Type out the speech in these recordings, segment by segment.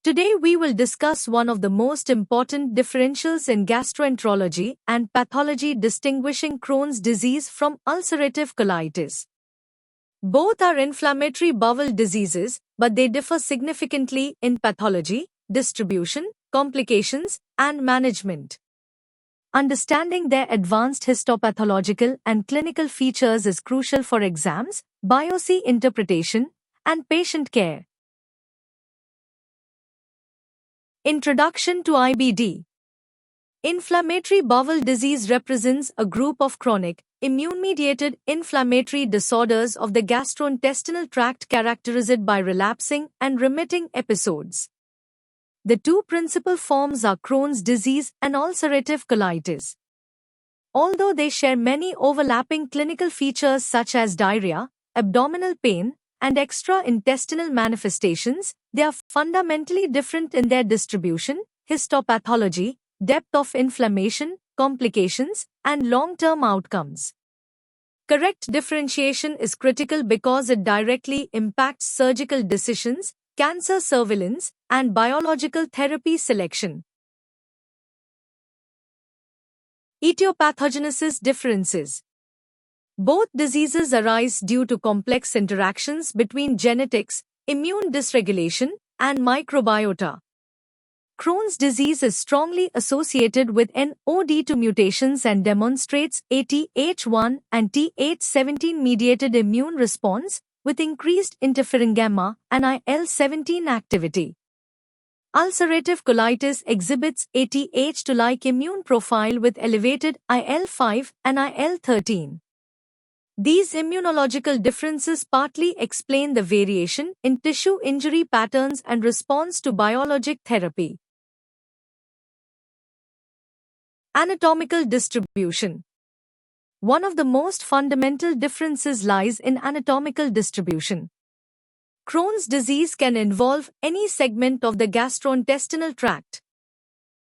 Today we will discuss one of the most important differentials in gastroenterology and pathology, distinguishing Crohn's disease from ulcerative colitis. Both are inflammatory bowel diseases, but they differ significantly in pathology, distribution, complications, and management. Understanding their advanced histopathological and clinical features is crucial for exams, biopsy interpretation, and patient care. Introduction to IBD. Inflammatory bowel disease represents a group of chronic, immune-mediated inflammatory disorders of the gastrointestinal tract characterized by relapsing and remitting episodes. The two principal forms are Crohn's disease and ulcerative colitis. Although they share many overlapping clinical features such as diarrhea, abdominal pain, and extra-intestinal manifestations, they are fundamentally different in their distribution, histopathology, depth of inflammation, complications, and long-term outcomes. Correct differentiation is critical because it directly impacts surgical decisions, cancer surveillance, and biological therapy selection. Etiopathogenesis differences. Both diseases arise due to complex interactions between genetics, immune dysregulation, and microbiota. Crohn's disease is strongly associated with NOD2 mutations and demonstrates ATH1 and Th17 mediated immune response with increased interferon gamma and IL-17 activity. Ulcerative colitis exhibits ATH2-like immune profile with elevated IL-5 and IL-13. These immunological differences partly explain the variation in tissue injury patterns and response to biologic therapy. Anatomical distribution. One of the most fundamental differences lies in anatomical distribution. Crohn's disease can involve any segment of the gastrointestinal tract.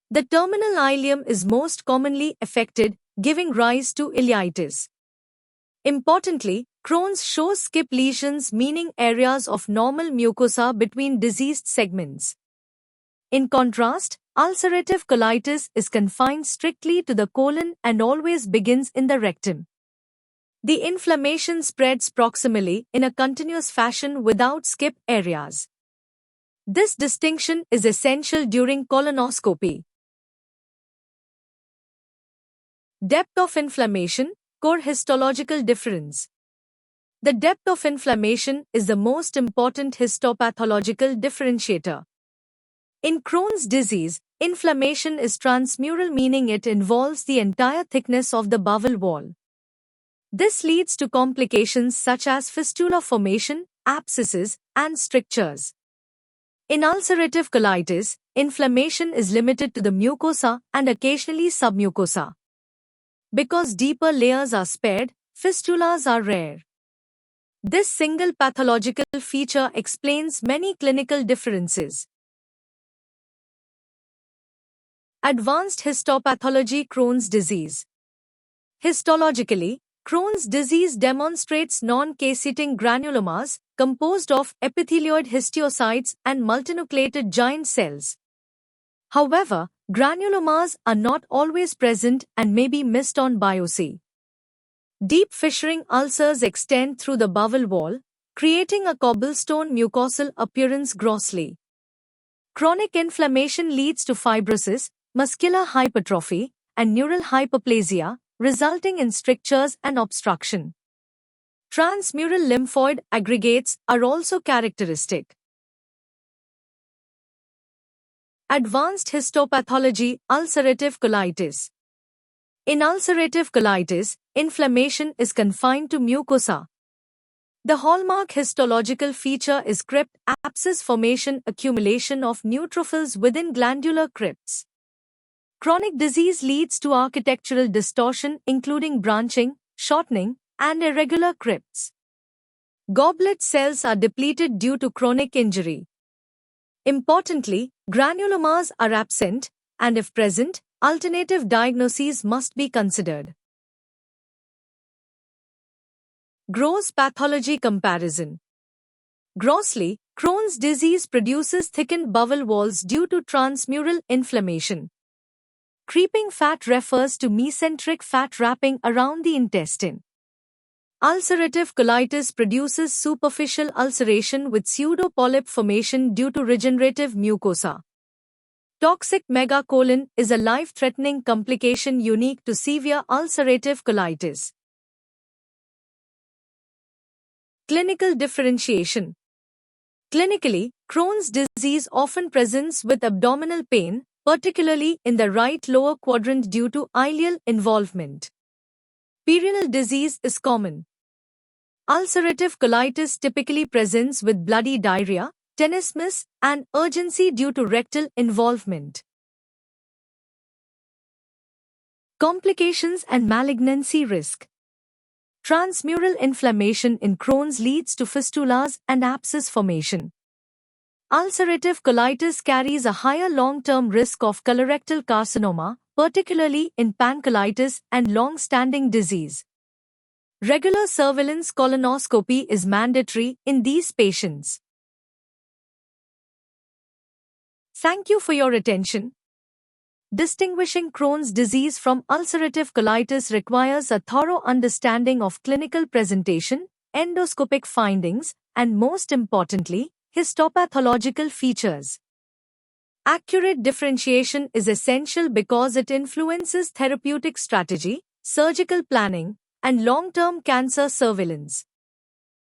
The terminal ileum is most commonly affected, giving rise to ileitis. Importantly, Crohn's shows skip lesions, meaning areas of normal mucosa between diseased segments. In contrast, ulcerative colitis is confined strictly to the colon and always begins in the rectum. The inflammation spreads proximally in a continuous fashion without skip areas. This distinction is essential during colonoscopy. Depth of inflammation, core histological difference. The depth of inflammation is the most important histopathological differentiator. In Crohn's disease, inflammation is transmural, meaning it involves the entire thickness of the bowel wall. This leads to complications such as fistula formation, abscesses, and strictures. In ulcerative colitis, inflammation is limited to the mucosa and occasionally submucosa. Because deeper layers are spared, fistulas are rare. This single pathological feature explains many clinical differences. Advanced histopathology. Crohn's disease. Histologically, Crohn's disease demonstrates non-caseating granulomas composed of epithelioid histiocytes and multinucleated giant cells. However, granulomas are not always present and may be missed on biopsy. Deep fissuring ulcers extend through the bowel wall, creating a cobblestone mucosal appearance grossly. Chronic inflammation leads to fibrosis, muscular hypertrophy, and neural hyperplasia, resulting in strictures and obstruction. Transmural lymphoid aggregates are also characteristic. Advanced histopathology. Ulcerative colitis. In ulcerative colitis, inflammation is confined to mucosa. The hallmark histological feature is crypt abscess formation, accumulation of neutrophils within glandular crypts. Chronic disease leads to architectural distortion, including branching, shortening, and irregular crypts. Goblet cells are depleted due to chronic injury. Importantly, granulomas are absent, and if present, alternative diagnoses must be considered. Gross pathology comparison. Grossly, Crohn's disease produces thickened bowel walls due to transmural inflammation. Creeping fat refers to mesenteric fat wrapping around the intestine. Ulcerative colitis produces superficial ulceration with pseudopolyp formation due to regenerative mucosa. Toxic megacolon is a life-threatening complication unique to severe ulcerative colitis. Clinical differentiation. Clinically, Crohn's disease often presents with abdominal pain, particularly in the right lower quadrant due to ileal involvement. Perineal disease is common. Ulcerative colitis typically presents with bloody diarrhea, tenesmus, and urgency due to rectal involvement. Complications and malignancy risk. Transmural inflammation in Crohn's leads to fistulas and abscess formation. Ulcerative colitis carries a higher long-term risk of colorectal carcinoma, particularly in pancreatitis and long-standing disease. Regular surveillance colonoscopy is mandatory in these patients. Thank you for your attention. Distinguishing Crohn's disease from ulcerative colitis requires a thorough understanding of clinical presentation, endoscopic findings, and most importantly, histopathological features. Accurate differentiation is essential because it influences therapeutic strategy, surgical planning, and long-term cancer surveillance.